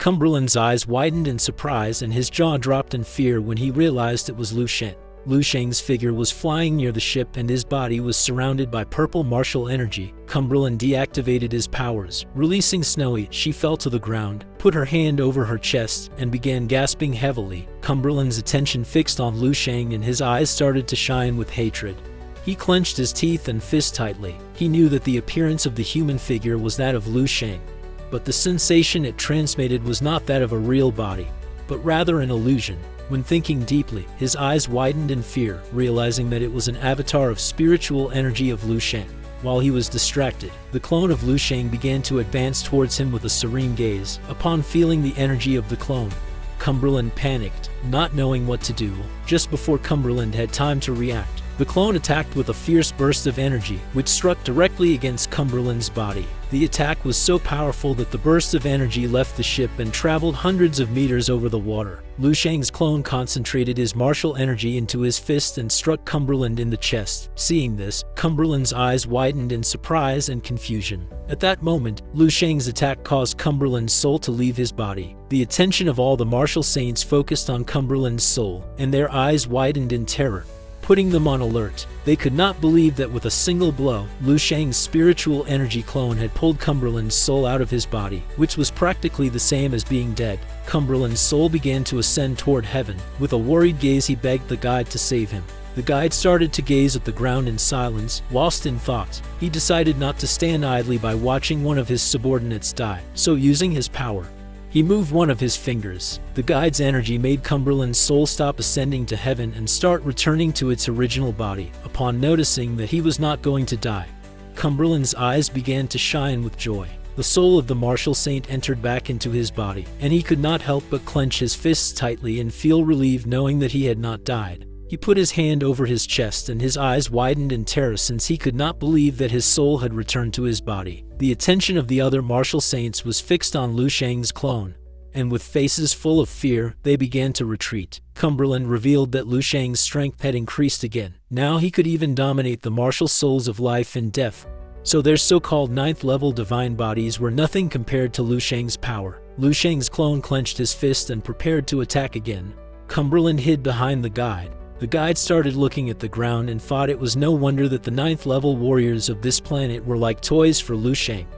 Cumberland's eyes widened in surprise and his jaw dropped in fear when he realized it was Lu Sheng. Lu Sheng's figure was flying near the ship and his body was surrounded by purple martial energy. Cumberland deactivated his powers. Releasing Snowy, she fell to the ground, put her hand over her chest, and began gasping heavily. Cumberland's attention fixed on Lu Sheng and his eyes started to shine with hatred. He clenched his teeth and fist tightly. He knew that the appearance of the human figure was that of Lu Sheng, but the sensation it transmitted was not that of a real body, but rather an illusion. When thinking deeply, his eyes widened in fear, realizing that it was an avatar of spiritual energy of Lu Sheng. While he was distracted, the clone of Lu Sheng began to advance towards him with a serene gaze. Upon feeling the energy of the clone, Cumberland panicked, not knowing what to do. Just before Cumberland had time to react, the clone attacked with a fierce burst of energy, which struck directly against Cumberland's body. The attack was so powerful that the burst of energy left the ship and traveled hundreds of meters over the water. Lu Sheng's clone concentrated his martial energy into his fist and struck Cumberland in the chest. Seeing this, Cumberland's eyes widened in surprise and confusion. At that moment, Lu Sheng's attack caused Cumberland's soul to leave his body. The attention of all the martial saints focused on Cumberland's soul, and their eyes widened in terror, putting them on alert. They could not believe that with a single blow, Lu Sheng's spiritual energy clone had pulled Cumberland's soul out of his body, which was practically the same as being dead. Cumberland's soul began to ascend toward heaven. With a worried gaze, he begged the guide to save him. The guide started to gaze at the ground in silence, lost in thought. He decided not to stand idly by watching one of his subordinates die, so using his power, he moved one of his fingers. The guide's energy made Cumberland's soul stop ascending to heaven and start returning to its original body. Upon noticing that he was not going to die, Cumberland's eyes began to shine with joy. The soul of the martial saint entered back into his body, and he could not help but clench his fists tightly and feel relieved knowing that he had not died. He put his hand over his chest and his eyes widened in terror since he could not believe that his soul had returned to his body. The attention of the other martial saints was fixed on Lu Sheng's clone, and with faces full of fear, they began to retreat. Cumberland revealed that Lu Sheng's strength had increased again. Now he could even dominate the martial souls of life and death, so their so-called 9th level divine bodies were nothing compared to Lu Sheng's power. Lu Sheng's clone clenched his fist and prepared to attack again. Cumberland hid behind the guide. The guide started looking at the ground and thought it was no wonder that the 9th level warriors of this planet were like toys for Lu Sheng.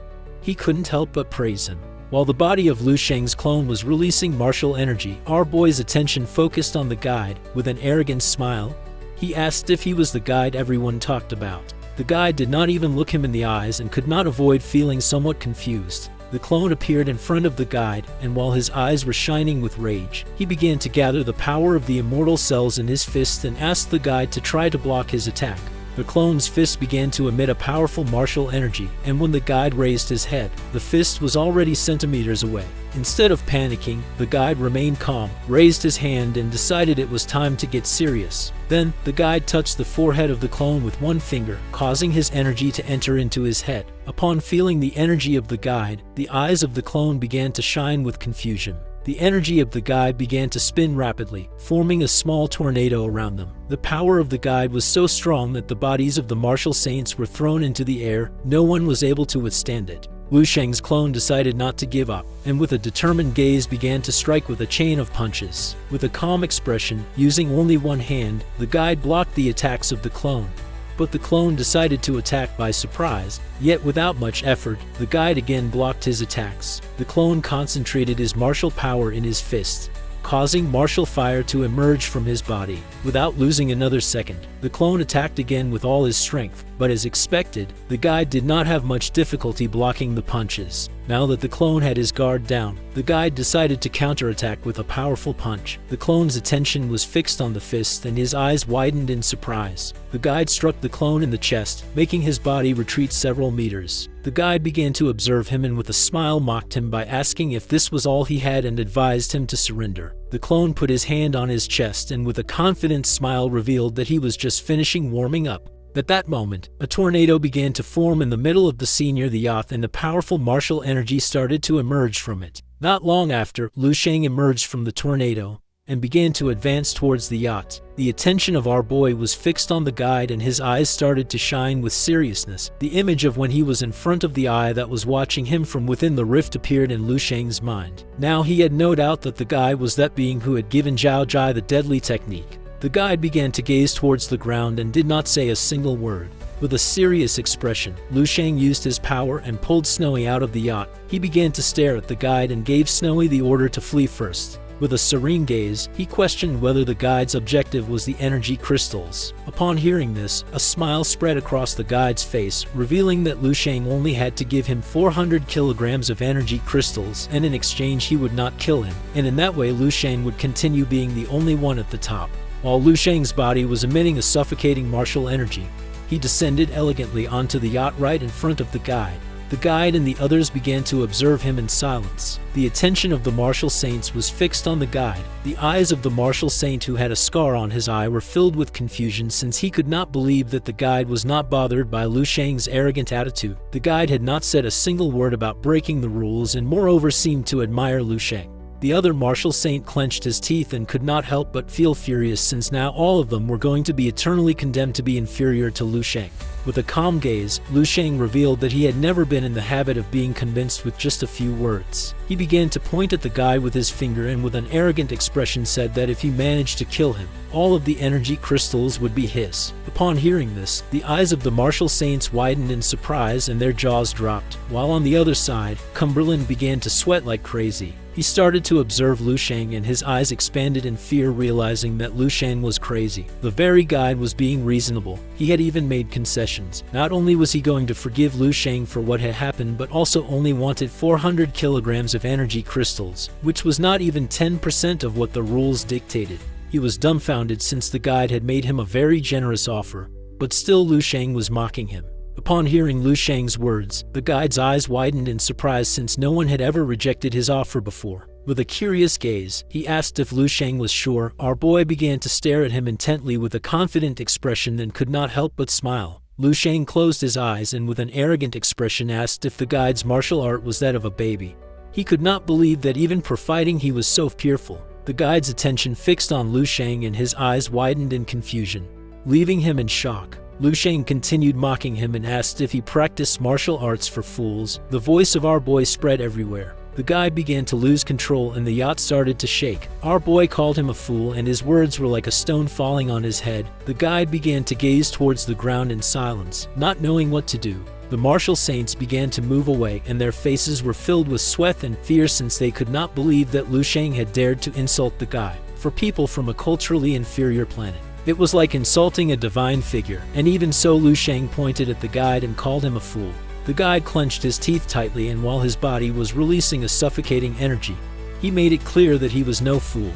He couldn't help but praise him. While the body of Lu Sheng's clone was releasing martial energy, our boy's attention focused on the guide. With an arrogant smile, he asked if he was the guide everyone talked about. The guide did not even look him in the eyes and could not avoid feeling somewhat confused. The clone appeared in front of the guide, and while his eyes were shining with rage, he began to gather the power of the immortal cells in his fist and asked the guide to try to block his attack. The clone's fist began to emit a powerful martial energy, and when the guide raised his head, the fist was already centimeters away. Instead of panicking, the guide remained calm, raised his hand, and decided it was time to get serious. Then, the guide touched the forehead of the clone with one finger, causing his energy to enter into his head. Upon feeling the energy of the guide, the eyes of the clone began to shine with confusion. The energy of the guide began to spin rapidly, forming a small tornado around them. The power of the guide was so strong that the bodies of the martial saints were thrown into the air. No one was able to withstand it. Lu Sheng's clone decided not to give up, and with a determined gaze began to strike with a chain of punches. With a calm expression, using only one hand, the guide blocked the attacks of the clone. But the clone decided to attack by surprise, yet without much effort, the guide again blocked his attacks. The clone concentrated his martial power in his fist, causing martial fire to emerge from his body. Without losing another second, the clone attacked again with all his strength, but as expected, the guide did not have much difficulty blocking the punches. Now that the clone had his guard down, the guide decided to counterattack with a powerful punch. The clone's attention was fixed on the fist and his eyes widened in surprise. The guide struck the clone in the chest, making his body retreat several meters. The guide began to observe him and with a smile mocked him by asking if this was all he had and advised him to surrender. The clone put his hand on his chest and with a confident smile revealed that he was just finishing warming up. At that moment, a tornado began to form in the middle of the sea near the yacht and a powerful martial energy started to emerge from it. Not long after, Lu Sheng emerged from the tornado. and began to advance towards the yacht. The attention of our boy was fixed on the guide and his eyes started to shine with seriousness. The image of when he was in front of the eye that was watching him from within the rift appeared in Lu Sheng's mind. Now he had no doubt that the guide was that being who had given Zhao Jai the deadly technique. The guide began to gaze towards the ground and did not say a single word. With a serious expression, Lu Sheng used his power and pulled Snowy out of the yacht. He began to stare at the guide and gave Snowy the order to flee first. With a serene gaze, he questioned whether the guide's objective was the energy crystals. Upon hearing this, a smile spread across the guide's face, revealing that Lu Sheng only had to give him 400 kilograms of energy crystals, and in exchange he would not kill him, and in that way Lu Sheng would continue being the only one at the top. While Lu Sheng's body was emitting a suffocating martial energy, he descended elegantly onto the yacht right in front of the guide. The guide and the others began to observe him in silence. The attention of the martial saints was fixed on the guide. The eyes of the martial saint who had a scar on his eye were filled with confusion since he could not believe that the guide was not bothered by Lu Sheng's arrogant attitude. The guide had not said a single word about breaking the rules and moreover seemed to admire Lu Sheng. The other martial saint clenched his teeth and could not help but feel furious since now all of them were going to be eternally condemned to be inferior to Lu Sheng. With a calm gaze, Lu Sheng revealed that he had never been in the habit of being convinced with just a few words. He began to point at the guy with his finger and with an arrogant expression said that if he managed to kill him, all of the energy crystals would be his. Upon hearing this, the eyes of the martial saints widened in surprise and their jaws dropped, while on the other side, Cumberland began to sweat like crazy. He started to observe Lu Sheng and his eyes expanded in fear, realizing that Lu Sheng was crazy. The very guide was being reasonable. He had even made concessions. Not only was he going to forgive Lu Sheng for what had happened, but also only wanted 400 kilograms of energy crystals, which was not even 10% of what the rules dictated. He was dumbfounded since the guide had made him a very generous offer, but still Lu Sheng was mocking him. Upon hearing Lu Sheng's words, the guide's eyes widened in surprise since no one had ever rejected his offer before. With a curious gaze, he asked if Lu Sheng was sure. Our boy began to stare at him intently with a confident expression and could not help but smile. Lu Sheng closed his eyes and with an arrogant expression asked if the guide's martial art was that of a baby. He could not believe that even for fighting he was so fearful. The guide's attention fixed on Lu Sheng and his eyes widened in confusion, leaving him in shock. Lu Sheng continued mocking him and asked if he practiced martial arts for fools. The voice of our boy spread everywhere. The guide began to lose control and the yacht started to shake. Our boy called him a fool and his words were like a stone falling on his head. The guide began to gaze towards the ground in silence, not knowing what to do. The martial saints began to move away and their faces were filled with sweat and fear since they could not believe that Lu Sheng had dared to insult the guide. For people from a culturally inferior planet, it was like insulting a divine figure, and even so Lu Sheng pointed at the guide and called him a fool. The guide clenched his teeth tightly and while his body was releasing a suffocating energy, he made it clear that he was no fool.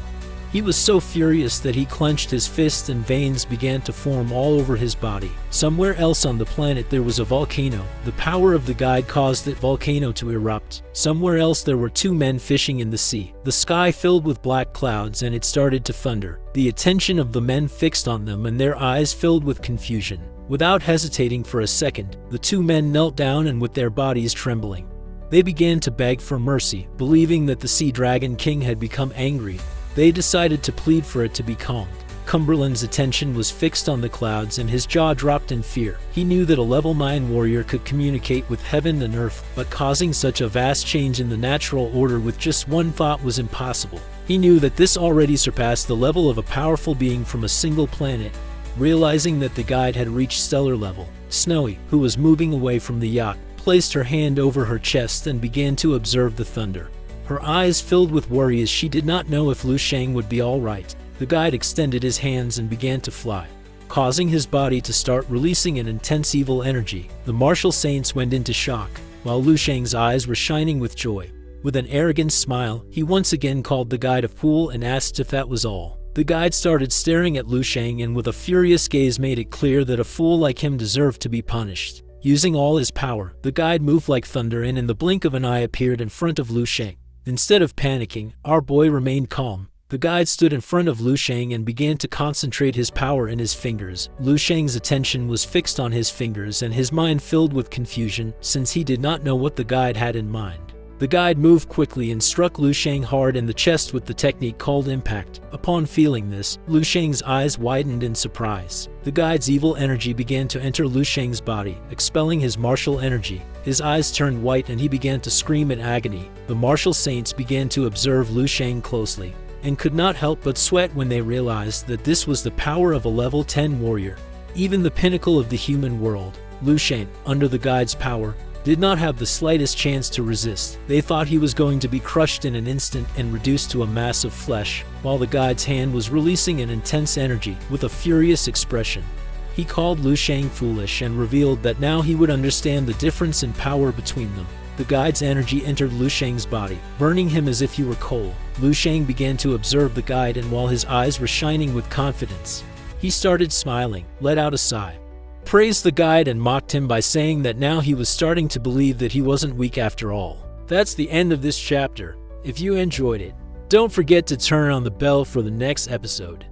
He was so furious that he clenched his fists and veins began to form all over his body. Somewhere else on the planet there was a volcano. The power of the guide caused that volcano to erupt. Somewhere else there were two men fishing in the sea. The sky filled with black clouds and it started to thunder. The attention of the men fixed on them and their eyes filled with confusion. Without hesitating for a second, the two men knelt down and with their bodies trembling, they began to beg for mercy, believing that the Sea Dragon King had become angry. They decided to plead for it to be calmed. Cumberland's attention was fixed on the clouds and his jaw dropped in fear. He knew that a level 9 warrior could communicate with heaven and earth, but causing such a vast change in the natural order with just one thought was impossible. He knew that this already surpassed the level of a powerful being from a single planet. Realizing that the guide had reached stellar level, Snowy, who was moving away from the yacht, placed her hand over her chest and began to observe the thunder. Her eyes filled with worry as she did not know if Lu Sheng would be all right. The guide extended his hands and began to fly, causing his body to start releasing an intense evil energy. The martial saints went into shock, while Lu Sheng's eyes were shining with joy. With an arrogant smile, he once again called the guide a fool and asked if that was all. The guide started staring at Lu Sheng and with a furious gaze made it clear that a fool like him deserved to be punished. Using all his power, the guide moved like thunder and in the blink of an eye appeared in front of Lu Sheng. Instead of panicking, our boy remained calm. The guide stood in front of Lu Sheng and began to concentrate his power in his fingers. Lu Sheng's attention was fixed on his fingers and his mind filled with confusion since he did not know what the guide had in mind. The guide moved quickly and struck Lu Sheng hard in the chest with the technique called impact. Upon feeling this, Lu Sheng's eyes widened in surprise. The guide's evil energy began to enter Lu Sheng's body, expelling his martial energy. His eyes turned white and he began to scream in agony. The martial saints began to observe Lu Sheng closely, and could not help but sweat when they realized that this was the power of a level 10 warrior. Even the pinnacle of the human world, Lu Sheng, under the guide's power, did not have the slightest chance to resist. They thought he was going to be crushed in an instant and reduced to a mass of flesh, while the guide's hand was releasing an intense energy with a furious expression. He called Lu Sheng foolish and revealed that now he would understand the difference in power between them. The guide's energy entered Lu Sheng's body, burning him as if he were coal. Lu Sheng began to observe the guide, and while his eyes were shining with confidence, he started smiling, let out a sigh, praised the guide, and mocked him by saying that now he was starting to believe that he wasn't weak after all. That's the end of this chapter. If you enjoyed it, don't forget to turn on the bell for the next episode.